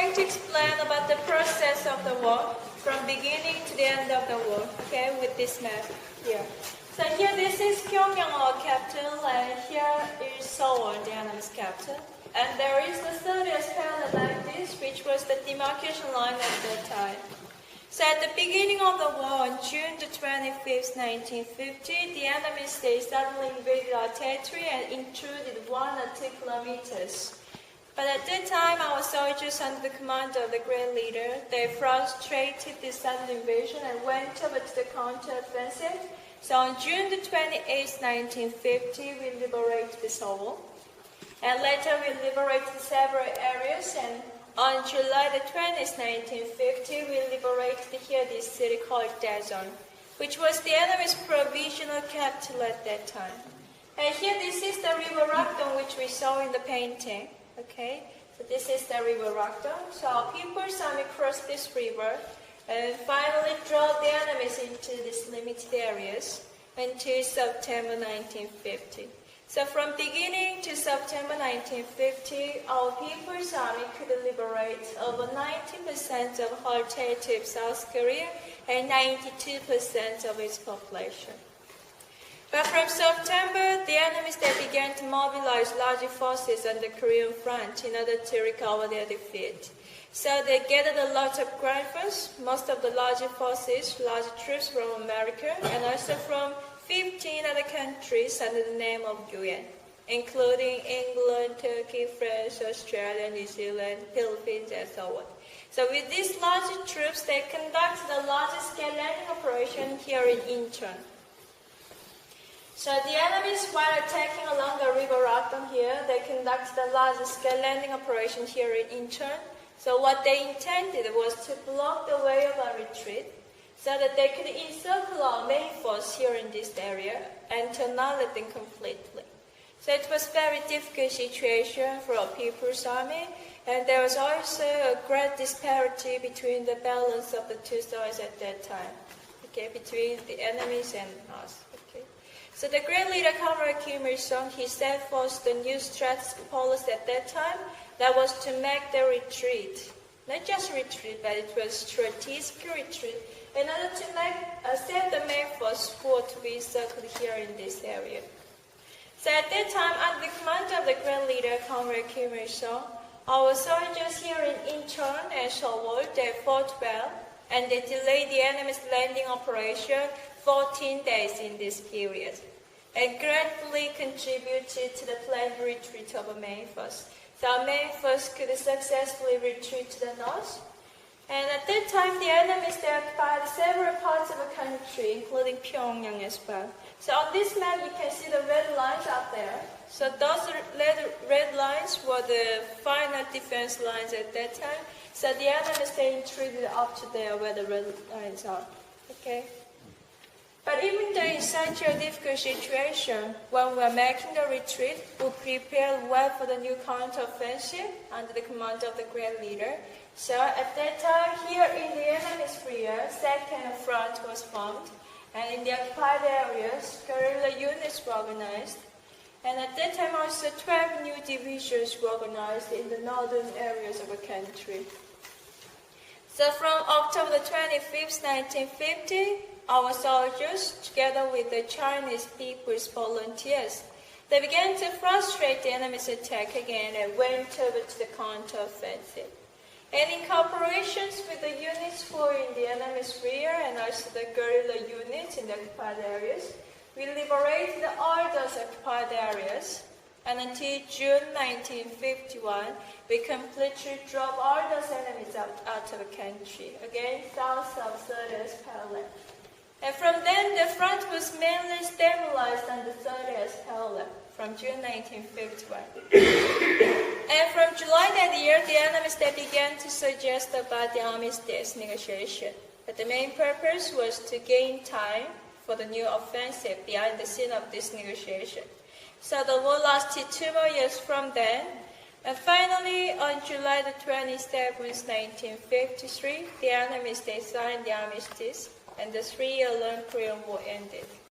going to explain about the process of the war from beginning to the end of the war, okay, with this map here. So here this is Pyongyang, our capital, and here is Seoul, the enemy's capital. And there is the 30th parallel like this, which was the demarcation line at that time. So at the beginning of the war, on June the 25th, 1950, the enemy state suddenly invaded our territory and intruded 1 or 2 kilometers. But at that time, our soldiers under the command of the great leader, they frustrated this sudden invasion and went over to the counter-offensive. So on June the 28th, 1950, we liberated Seoul. And later we liberated several areas, and on July the 20th, 1950, we liberated here this city called Daejeon, which was the enemy's provisional capital at that time. And here this is the river Rakdong, which we saw in the painting. Okay, so this is the river Rakdong. So our People's Army crossed this river and finally drove the enemies into these limited areas until September 1950. So from beginning to September 1950, our People's Army could liberate over 90% of whole territory of South Korea and 92% of its population. But from September, the enemies they began to mobilize large forces on the Korean front in order to recover their defeat. So they gathered a lot of ground force, most of the large forces, large troops from America, and also from 15 other countries under the name of UN, including England, Turkey, France, Australia, New Zealand, Philippines, and so on. So with these large troops, they conducted a large-scale landing operation here in Incheon. So the enemies, while attacking along the river Rakdong here, they conducted a large-scale landing operation here in Incheon. So what they intended was to block the way of our retreat, so that they could encircle our main force here in this area and to annihilate them completely. So it was a very difficult situation for our People's Army, and there was also a great disparity between the balance of the two sides at that time, okay, between the enemies and us. Okay. So the great leader, Comrade Kim Il-sung, he set forth the new strategic policy at that time, that was to make the retreat, not just retreat, but it was strategic retreat, in order to set the main force forward to be circled here in this area. So at that time, under the command of the great leader, Comrade Kim Il-sung, our soldiers here in Incheon and Seoul, they fought well, and they delayed the enemy's landing operation 14 days in this period, and greatly contributed to the planned retreat of our main force. So our main force could successfully retreat to the north. And at that time, the enemies they occupied several parts of the country, including Pyongyang as well. So on this map, you can see the red lines up there. So those red lines were the final defense lines at that time. So the enemies they intruded up to there where the red lines are. Okay. But even though in such a difficult situation, when we were making the retreat, we prepared well for the new counter-offensive under the command of the great leader. So at that time, here in the enemy's sphere, second front was formed, and in the occupied areas, guerrilla units were organized. And at that time also 12 new divisions were organized in the northern areas of the country. So from October 25th, 1950, our soldiers, together with the Chinese People's Volunteers, they began to frustrate the enemy's attack again and went over to the counter-offensive. And in cooperation with the units who were in the enemy's rear and also the guerrilla units in the occupied areas, we liberated all those occupied areas. And until June 1951, we completely drove all those enemies out of the country, again south of 30th parallel. And from then, the front was mainly stabilized on the 30th parallel from June 1951. And from July that year, the enemies they began to suggest about the armistice negotiation. But the main purpose was to gain time for the new offensive behind the scene of this negotiation. So the war lasted 2 more years from then. And finally, on July the 27th, 1953, the enemies they signed the armistice, and the 3-year-long Korean War ended.